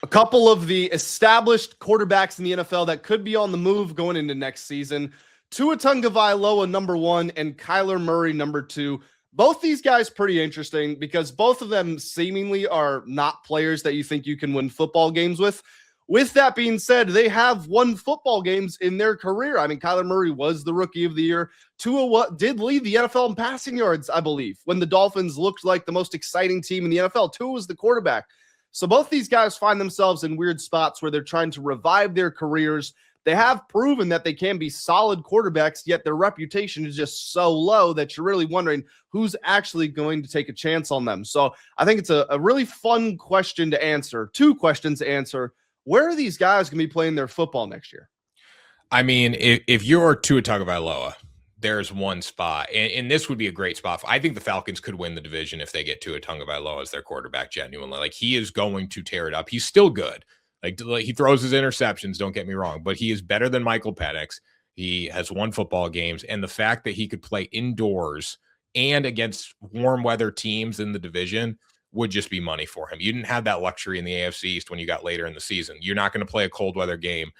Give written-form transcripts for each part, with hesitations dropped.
couple of the established quarterbacks in the NFL that could be on the move going into next season. Tua Tagovailoa, number 1, and Kyler Murray, number 2. Both these guys pretty interesting because both of them seemingly are not players that you think you can win football games with. With that being said, they have won football games in their career. I mean, Kyler Murray was the rookie of the year. Tua did lead the NFL in passing yards, I believe, when the Dolphins looked like the most exciting team in the NFL. Tua was the quarterback. So both these guys find themselves in weird spots where they're trying to revive their careers. They have proven that they can be solid quarterbacks, yet their reputation is just so low that you're really wondering who's actually going to take a chance on them. So I think it's a really fun question to answer. 2 questions to answer. Where are these guys going to be playing their football next year? I mean, if you're Tua Tagovailoa, there's one spot, and this would be a great spot. I think the Falcons could win the division if they get Tua Tagovailoa as their quarterback genuinely. Like, he is going to tear it up. He's still good. Like, he throws his interceptions, don't get me wrong, but he is better than Michael Penix. He has won football games, and the fact that he could play indoors and against warm weather teams in the division would just be money for him. You didn't have that luxury in the AFC East when you got later in the season. You're not going to play a cold weather game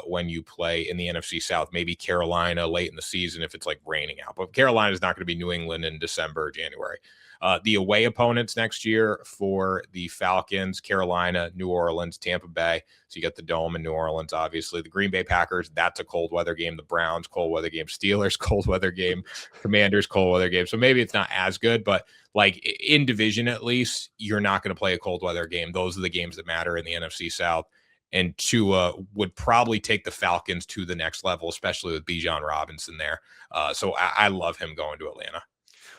when you play in the NFC South, maybe Carolina late in the season if it's like raining out. But Carolina is not going to be New England in December or January. The away opponents next year for the Falcons, Carolina, New Orleans, Tampa Bay. So you got the Dome in New Orleans, obviously. The Green Bay Packers, that's a cold weather game. The Browns, cold weather game. Steelers, cold weather game. Commanders, cold weather game. So maybe it's not as good, but like in division at least, you're not going to play a cold weather game. Those are the games that matter in the NFC South. And Tua would probably take the Falcons to the next level, especially with Bijan Robinson there. So I love him going to Atlanta.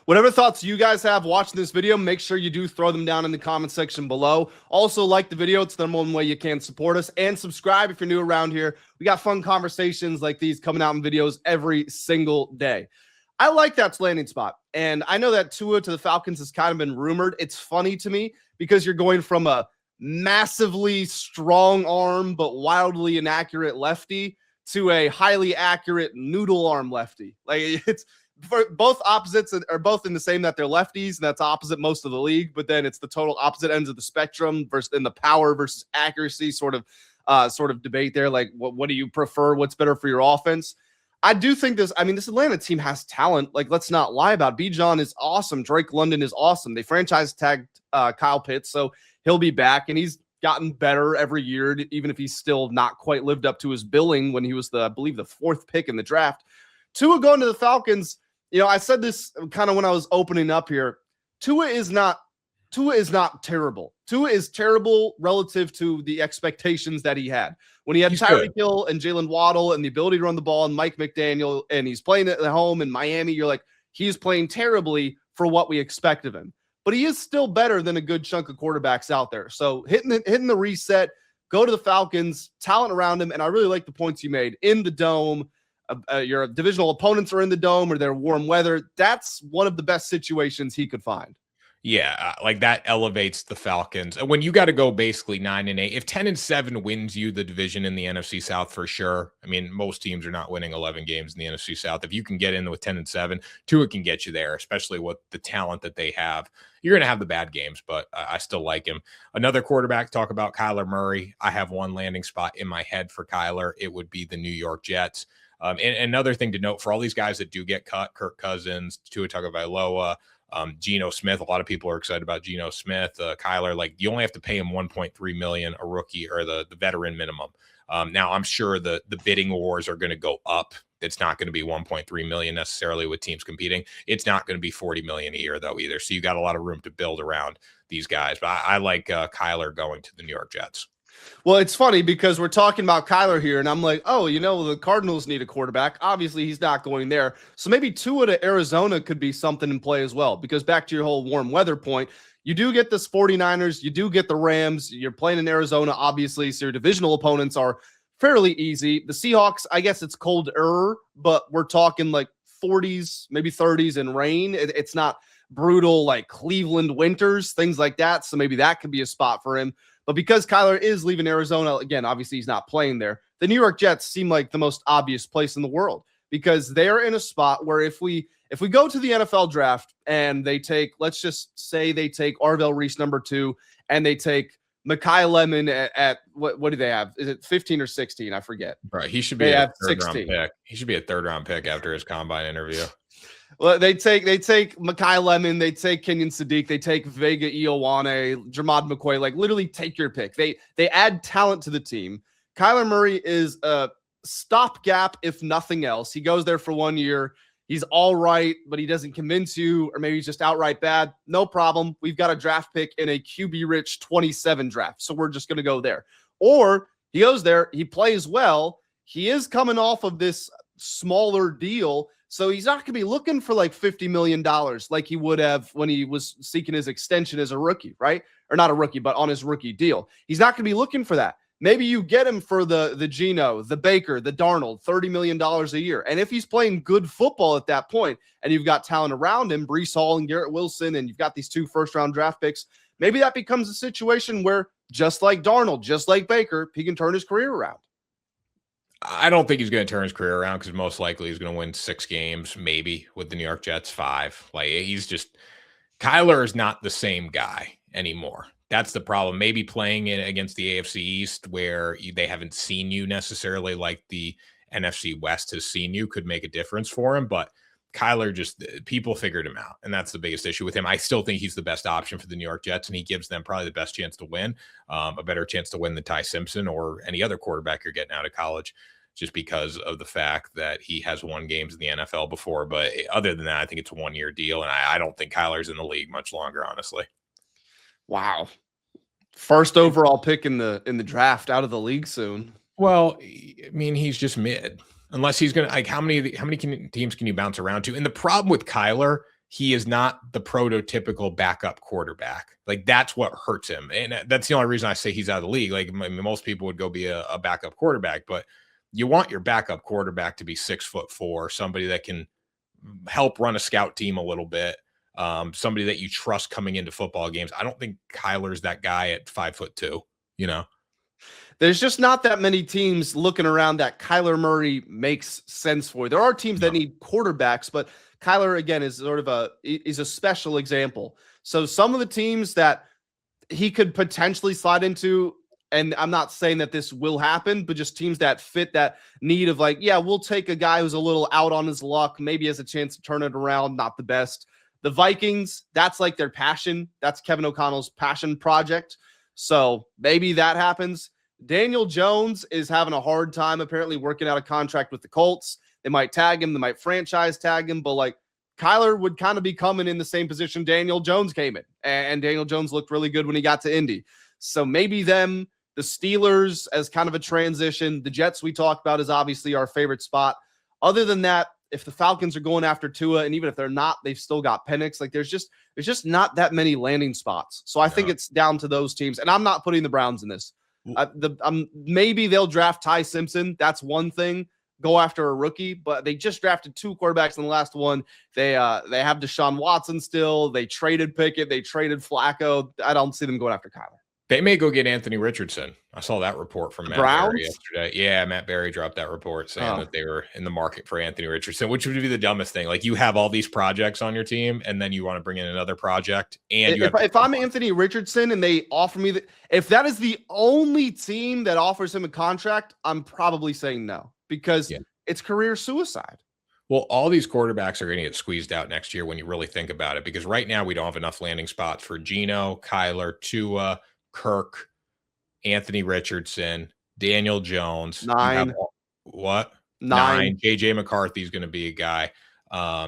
Whatever thoughts you guys have watching this video, make sure you do throw them down in the comment section below. Also, like the video. It's the number one way you can support us. And subscribe if you're new around here. We got fun conversations like these coming out in videos every single day. I like that landing spot. And I know that Tua to the Falcons has kind of been rumored. It's funny to me because you're going from a massively strong arm but wildly inaccurate lefty to a highly accurate noodle arm lefty. Like, it's for both opposites are both in the same that they're lefties, and that's opposite most of the league, but then it's the total opposite ends of the spectrum versus in the power versus accuracy sort of debate there. Like, what do you prefer? What's better for your offense? I do think this Atlanta team has talent. Like, let's not lie about it. Bijan is awesome. Drake London is awesome. They franchise tagged Kyle Pitts, so he'll be back, and he's gotten better every year, even if he's still not quite lived up to his billing when he was I believe the 4th pick in the draft. Tua going to the Falcons. You know, I said this kind of when I was opening up here. Tua is not terrible. Tua is terrible relative to the expectations that he had. When he had Tyreek Hill and Jalen Waddle and the ability to run the ball and Mike McDaniel, and he's playing at home in Miami, you're like, he's playing terribly for what we expect of him. But he is still better than a good chunk of quarterbacks out there. So hitting the reset, go to the Falcons, talent around him, and I really like the points you made. In the Dome, your divisional opponents are in the Dome or they're warm weather. That's one of the best situations he could find. Yeah, like that elevates the Falcons. When you got to go basically 9-8, if 10-7 wins you the division in the NFC South for sure. I mean, most teams are not winning 11 games in the NFC South. If you can get in with 10-7, Tua can get you there, especially with the talent that they have. You're going to have the bad games, but I still like him. Another quarterback, talk about Kyler Murray. I have one landing spot in my head for Kyler. It would be the New York Jets. And another thing to note for all these guys that do get cut, Kirk Cousins, Tua Tagovailoa, Geno Smith. A lot of people are excited about Geno Smith. Kyler, like, you only have to pay him $1.3 million a rookie or the veteran minimum. Now I'm sure the bidding wars are going to go up. It's not going to be $1.3 million necessarily with teams competing. It's not going to be $40 million a year though either. So you got a lot of room to build around these guys. But I like Kyler going to the New York Jets. Well, it's funny because we're talking about Kyler here, and I'm like, oh, the Cardinals need a quarterback. Obviously, he's not going there. So maybe Tua to Arizona could be something in play as well, because back to your whole warm weather point, you do get the 49ers, you do get the Rams. You're playing in Arizona, obviously, so your divisional opponents are fairly easy. The Seahawks, I guess it's colder, but we're talking like 40s, maybe 30s and rain. It's not brutal like Cleveland winters, things like that. So maybe that could be a spot for him. But because Kyler is leaving Arizona, again, obviously he's not playing there, the New York Jets seem like the most obvious place in the world, because they're in a spot where if we go to the NFL draft and they take, let's just say they take Arvell Reese number 2 and they take Mekhi Lemon at what do they have? Is it 15 or 16? I forget. Right. He should be a third round pick. He should be a third round pick after his combine interview. Well, they take Mekhi Lemon, they take Kenyon Sadiq, they take Vega Ioane, Jermod McCoy, like literally take your pick. They add talent to the team. Kyler Murray is a stopgap, if nothing else. He goes there for 1 year. He's all right, but he doesn't convince you, or maybe he's just outright bad. No problem. We've got a draft pick in a QB-rich 27 draft, so we're just going to go there. Or he goes there, he plays well. He is coming off of this smaller deal, so he's not going to be looking for like $50 million like he would have when he was seeking his extension as a rookie, right? Or not a rookie, but on his rookie deal. He's not going to be looking for that. Maybe you get him for the Geno, the Baker, the Darnold, $30 million a year. And if he's playing good football at that point, and you've got talent around him, Breece Hall and Garrett Wilson, and you've got these 2 first-round draft picks, maybe that becomes a situation where, just like Darnold, just like Baker, he can turn his career around. I don't think he's going to turn his career around because most likely he's going to win 6 games, maybe, with the New York Jets 5. Like, Kyler is not the same guy anymore. That's the problem. Maybe playing it against the AFC East where they haven't seen you necessarily like the NFC West has seen you could make a difference for him. But Kyler people figured him out. And that's the biggest issue with him. I still think he's the best option for the New York Jets, and he gives them probably the best chance to win, a better chance to win than Ty Simpson or any other quarterback you're getting out of college, just because of the fact that he has won games in the NFL before. But other than that, I think it's a 1-year deal. And I don't think Kyler's in the league much longer, honestly. Wow. First overall pick in the draft, out of the league soon. Well, I mean, he's just mid. Unless he's going to, like, how many teams can you bounce around to? And the problem with Kyler, he is not the prototypical backup quarterback. Like, that's what hurts him. And that's the only reason I say he's out of the league. Like, most people would go be a backup quarterback, but you want your backup quarterback to be 6'4", somebody that can help run a scout team a little bit. Somebody that you trust coming into football games. I don't think Kyler's that guy at 5'2", you know? There's just not that many teams looking around that Kyler Murray makes sense for. There are teams that need quarterbacks, but Kyler, again, is sort of is a special example. So some of the teams that he could potentially slide into, and I'm not saying that this will happen, but just teams that fit that need of like, yeah, we'll take a guy who's a little out on his luck, maybe has a chance to turn it around, not the best. The Vikings, that's like their passion. That's Kevin O'Connell's passion project. So maybe that happens. Daniel Jones is having a hard time apparently working out a contract with the Colts. They might tag him. They might franchise tag him. But like Kyler would kind of be coming in the same position Daniel Jones came in. And Daniel Jones looked really good when he got to Indy. So maybe them, the Steelers as kind of a transition. The Jets we talked about is obviously our favorite spot. Other than that, if the Falcons are going after Tua, and even if they're not, they've still got Penix. Like there's just not that many landing spots. So I think it's down to those teams. And I'm not putting the Browns in this. Maybe they'll draft Ty Simpson. That's one thing. Go after a rookie, but they just drafted 2 quarterbacks in the last one. They have Deshaun Watson still. They traded Pickett. They traded Flacco. I don't see them going after Kyler. They may go get Anthony Richardson. I saw that report from Matt Berry yesterday. Yeah, Matt Berry dropped that report saying that they were in the market for Anthony Richardson, which would be the dumbest thing. Like you have all these projects on your team, and then you want to bring in another project. And if I'm Anthony Richardson and they offer me if that is the only team that offers him a contract, I'm probably saying no because it's career suicide. Well, all these quarterbacks are going to get squeezed out next year when you really think about it, because right now we don't have enough landing spots for Geno, Kyler, Tua, Kirk, Anthony Richardson, Daniel Jones. 9. What? 9. JJ McCarthy is going to be a guy.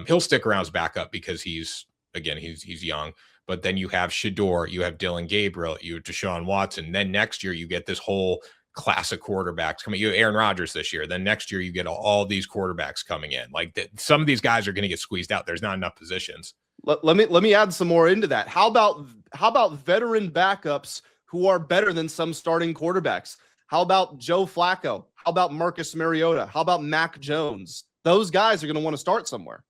He'll stick around as backup because he's young. But then you have Shador, you have Dylan Gabriel, you have Deshaun Watson. Then next year you get this whole class of quarterbacks coming. You have Aaron Rodgers this year. Then next year you get all these quarterbacks coming in. Like some of these guys are going to get squeezed out. There's not enough positions. Let me add some more into that. How about veteran backups who are better than some starting quarterbacks? How about Joe Flacco? How about Marcus Mariota? How about Mac Jones? Those guys are going to want to start somewhere.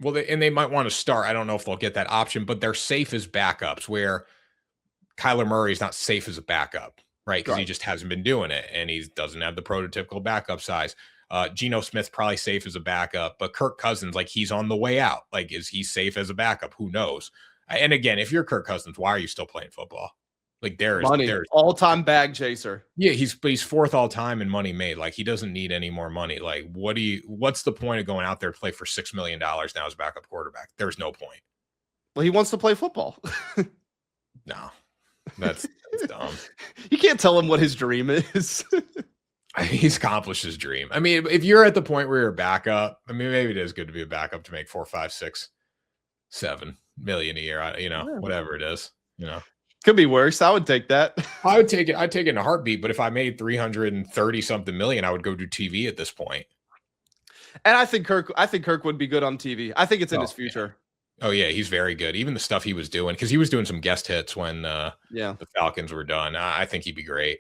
Well, they might want to start. I don't know if they'll get that option, but they're safe as backups, where Kyler Murray is not safe as a backup, right? Because he just hasn't been doing it, and he doesn't have the prototypical backup size. Geno Smith probably safe as a backup, but Kirk Cousins, like he's on the way out. Like, is he safe as a backup? Who knows? And again, if you're Kirk Cousins, why are you still playing football? Like there's all-time bag chaser. Yeah, he's fourth all time in money made. Like he doesn't need any more money. Like what's the point of going out there to play for $6 million now as backup quarterback? There's no point. Well, he wants to play football. No, that's dumb. You can't tell him what his dream is. He's accomplished his dream. I mean, if you're at the point where you're a backup, I mean, maybe it is good to be a backup to make 4, 5, 6, 7 million a year. You know, whatever it is. You know, could be worse. I would take that. I would take it. I'd take it in a heartbeat. But if I made 330 something million, I would go do TV at this point. And I think Kirk would be good on TV. I think it's in his future. Oh yeah, he's very good. Even the stuff he was doing, because he was doing some guest hits when the Falcons were done. I think he'd be great.